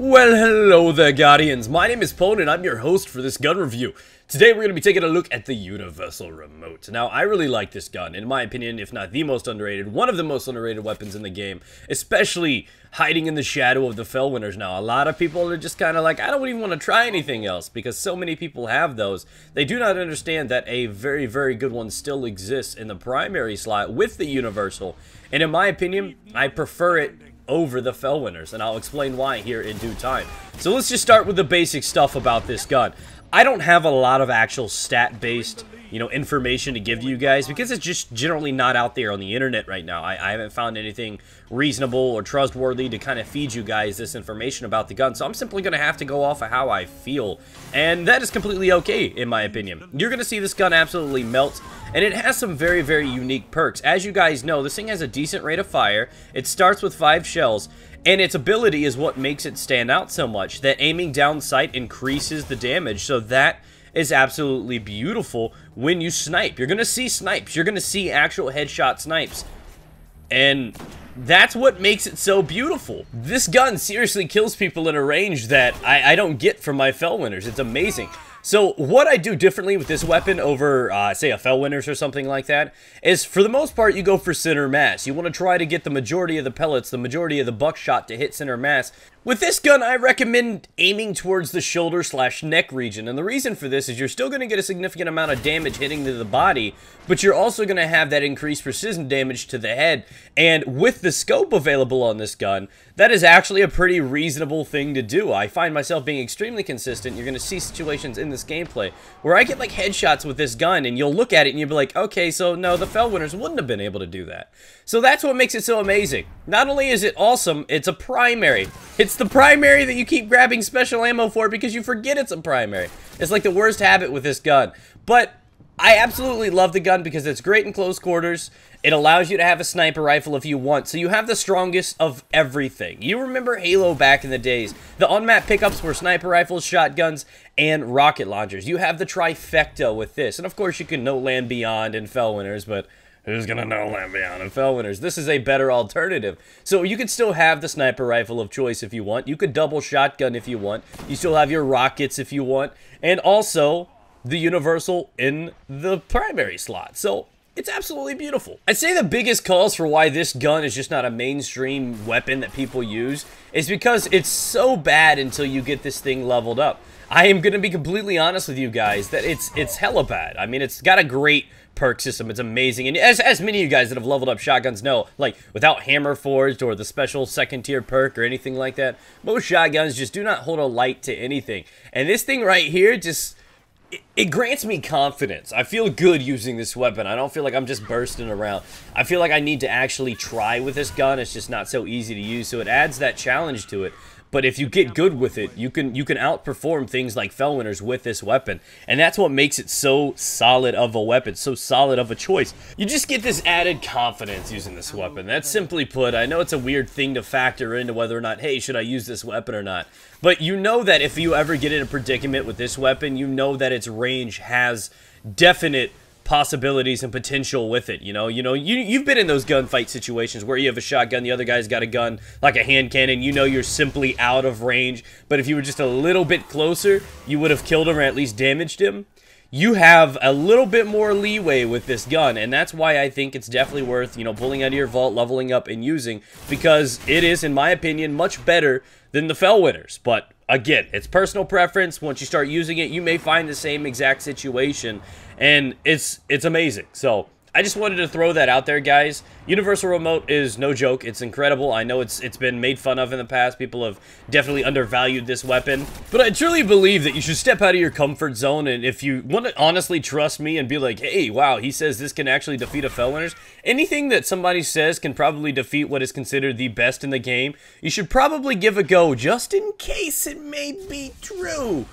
Well, hello there, Guardians. My name is Pone, and I'm your host for this gun review. Today, we're going to be taking a look at the Universal Remote. Now, I really like this gun. In my opinion, if not the most underrated, one of the most underrated weapons in the game, especially hiding in the shadow of the Fellwinners. Now, a lot of people are just kind of like, I don't even want to try anything else, because so many people have those. They do not understand that a very, very good one still exists in the primary slot with the Universal. And in my opinion, I prefer it over the Fellwinners, and I'll explain why here in due time. So let's just start with the basic stuff about this gun. I don't have a lot of actual stat-based, information to give to you guys because it's just generally not out there on the internet right now. I haven't found anything reasonable or trustworthy to kind of feed you guys this information about the gun, so I'm simply going to have to go off of how I feel, and that is completely okay in my opinion. You're going to see this gun absolutely melt, and it has some very, very unique perks. As you guys know, this thing has a decent rate of fire. It starts with 5 shells, and its ability is what makes it stand out so much, that aiming down sight increases the damage, so that is absolutely beautiful when you snipe. You're going to see snipes. You're going to see actual headshot snipes. And that's what makes it so beautiful. This gun seriously kills people in a range that I don't get from my Fellwinners. It's amazing. So what I do differently with this weapon over, say, a Fellwinners or something like that, is for the most part, you go for center mass. You want to try to get the majority of the pellets, the majority of the buckshot to hit center mass. With this gun, I recommend aiming towards the shoulder/neck region, and the reason for this is you're still going to get a significant amount of damage hitting to the body, but you're also going to have that increased precision damage to the head, and with the scope available on this gun, that is actually a pretty reasonable thing to do. I find myself being extremely consistent. You're going to see situations in this gameplay where I get like headshots with this gun, and you'll look at it and you'll be like, okay, so no, the Fellwinners wouldn't have been able to do that. So that's what makes it so amazing. Not only is it awesome, it's a primary. It's the primary that you keep grabbing special ammo for because you forget it's a primary. It's like the worst habit with this gun. But I absolutely love the gun because it's great in close quarters. It allows you to have a sniper rifle if you want, so you have the strongest of everything. You remember Halo back in the days. The on-map pickups were sniper rifles, shotguns, and rocket launchers. You have the trifecta with this. And of course you can know Land Beyond and Fellwinners, but who's gonna know Land Beyond and Fellwinners? This is a better alternative. So you could still have the sniper rifle of choice if you want. You could double shotgun if you want. You still have your rockets if you want. And also the Universal in the primary slot. So it's absolutely beautiful. I'd say the biggest cause for why this gun is just not a mainstream weapon that people use is because it's so bad until you get this thing leveled up. I am going to be completely honest with you guys that it's hella bad. I mean, it's got a great perk system. It's amazing. And as many of you guys that have leveled up shotguns know, like without Hammer Forged or the special second tier perk or anything like that, most shotguns just do not hold a light to anything. And this thing right here just... It grants me confidence. I feel good using this weapon. I don't feel like I'm just bursting around. I feel like I need to actually try with this gun. It's just not so easy to use, so it adds that challenge to it. But if you get good with it, you can outperform things like Fellwinners with this weapon. And that's what makes it so solid of a weapon, so solid of a choice. You just get this added confidence using this weapon. That's simply put. I know it's a weird thing to factor into whether or not, hey, should I use this weapon or not? But you know that if you ever get in a predicament with this weapon, you know that its range has definite possibilities and potential with it. You've been in those gunfight situations where you have a shotgun, the other guy's got a gun like a hand cannon, you're simply out of range, but if you were just a little bit closer, you would have killed him or at least damaged him. You have a little bit more leeway with this gun, and that's why I think it's definitely worth, pulling out of your vault, leveling up, and using, because it is, in my opinion, much better than the Fellwinners. But again, it's personal preference. Once you start using it, you may find the same exact situation, and it's amazing. So I just wanted to throw that out there, guys. Universal Remote is no joke. It's incredible. I know it's been made fun of in the past. People have definitely undervalued this weapon. But I truly believe that you should step out of your comfort zone, and if you want to honestly trust me and be like, hey, wow, he says this can actually defeat a Fellwinners, anything that somebody says can probably defeat what is considered the best in the game, you should probably give a go just in case it may be true.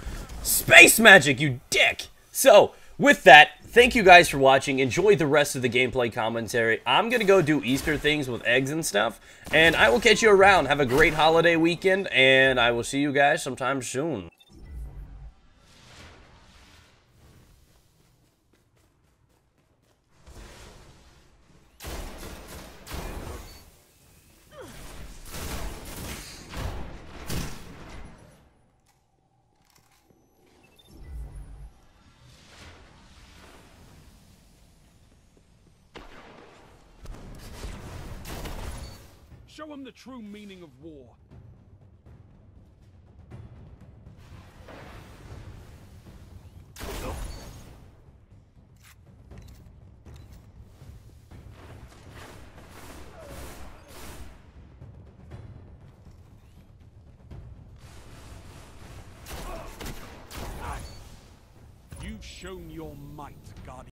Space magic, you dick! So, with that, thank you guys for watching. Enjoy the rest of the gameplay commentary. I'm going to go do Easter things with eggs and stuff, and I will catch you around. Have a great holiday weekend, and I will see you guys sometime soon. Show them the true meaning of war. You've shown your might, Guardian.